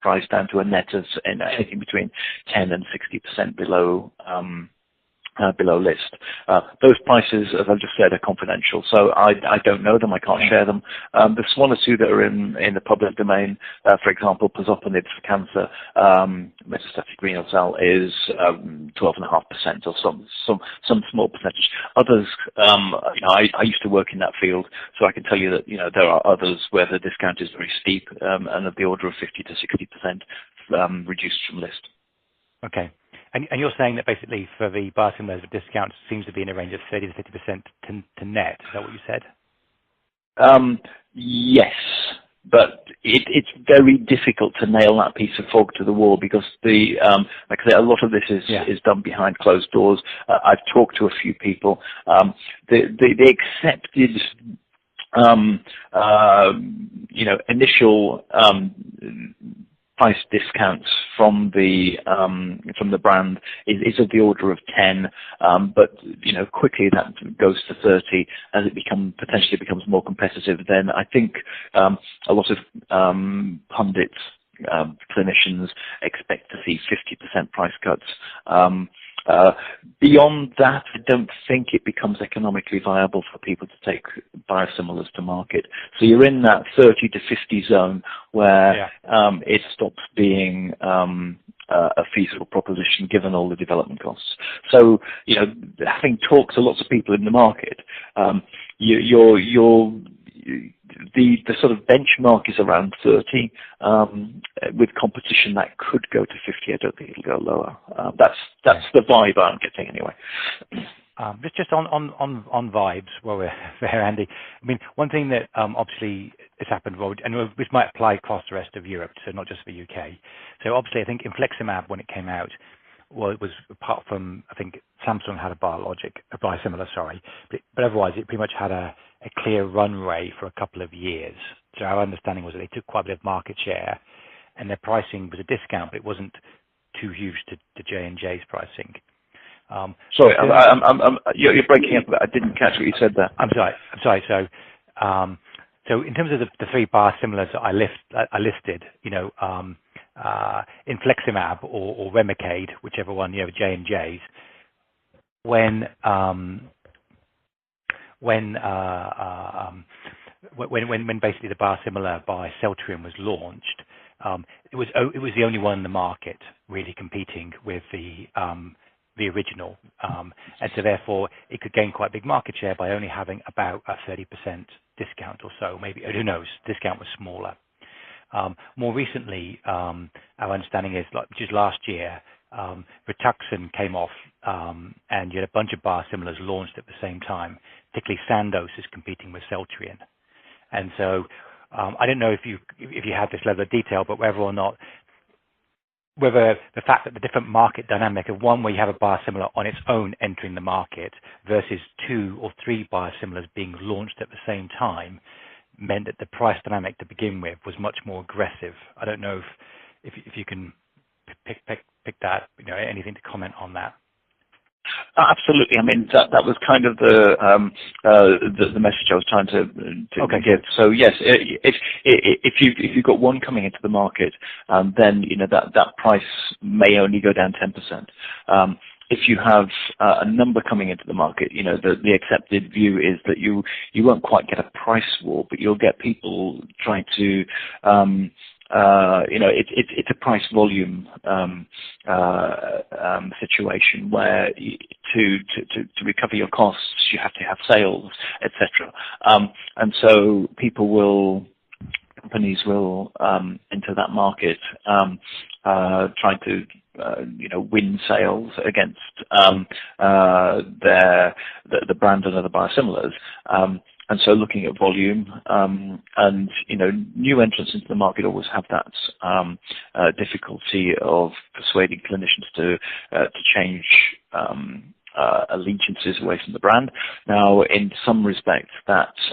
price down to a net of anything between 10 and 60% below below list. Those prices, as I've just said, are confidential, so I don't know them. I can't share them. There's one or two that are in the public domain. For example, pazopanib for cancer, metastatic renal cell is 12.5% or some small percentage. Others, I used to work in that field, so I can tell you that there are others where the discount is very steep and of the order of 50 to 60% reduced from list. Okay. And you're saying that basically for the biosimilars, the discount seems to be in a range of 30 to 50% to net. Is that what you said? Yes, but it's very difficult to nail that piece of fog to the wall because like I say, a lot of this is done behind closed doors. I've talked to a few people. The accepted initial price discounts from the brand is of the order of 10, but quickly that goes to 30 as it potentially becomes more competitive. Then I think a lot of pundits, clinicians expect to see 50% price cuts. Beyond that, I don't think it becomes economically viable for people to take biosimilars to market. So you're in that 30 to 50 zone where it stops being a feasible proposition given all the development costs. So, having talked to lots of people in the market, the sort of benchmark is around 30. With competition, that could go to 50. I don't think it'll go lower. That's the vibe I'm getting anyway. Just on vibes, while we're there, Andy. I mean, one thing that obviously has happened, and this might apply across the rest of Europe, so not just the UK. So obviously, I think infliximab, when it came out, well, it was apart from, I think Samsung had a biosimilar, but otherwise it pretty much had a clear runway for a couple of years. So our understanding was that they took quite a bit of market share, and their pricing was a discount, but it wasn't too huge to J&J's pricing. Sorry, you're breaking up. I didn't catch what you said there. I'm sorry. So in terms of the three biosimilars that I listed, infliximab or Remicade, whichever one, J&J's, when basically the biosimilar by Celltrion was launched, it was the only one in the market really competing with the original, and so therefore it could gain quite big market share by only having about a 30% discount or so. Maybe, who knows? Discount was smaller. More recently, our understanding is, just last year, Rituxan came off, and you had a bunch of biosimilars launched at the same time. Particularly Sandoz is competing with Celltrion, and so I don't know if you have this level of detail, but whether the fact that the different market dynamic of one where you have a biosimilar on its own entering the market versus 2 or 3 biosimilars being launched at the same time meant that the price dynamic to begin with was much more aggressive. I don't know if you can pick that, anything to comment on that. Absolutely. I mean, that was kind of the message I was trying to give. So yes, if you've got one coming into the market, then that price may only go down 10%. If you have a number coming into the market, the accepted view is that you won't quite get a price war, but you'll get people trying to it's a price volume situation where to recover your costs you have to have sales, etc. And so companies will enter that market trying to win sales against the brand and other biosimilars. And so looking at volume, and new entrants into the market always have that difficulty of persuading clinicians to change allegiances away from the brand. Now, in some respects, that's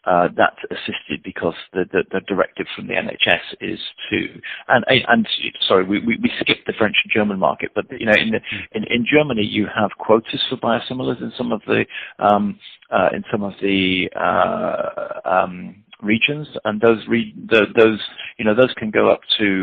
assisted because the directive from the NHS is to, and sorry, we skipped the French and German market, but in Germany you have quotas for biosimilars in some of the regions, and those can go up to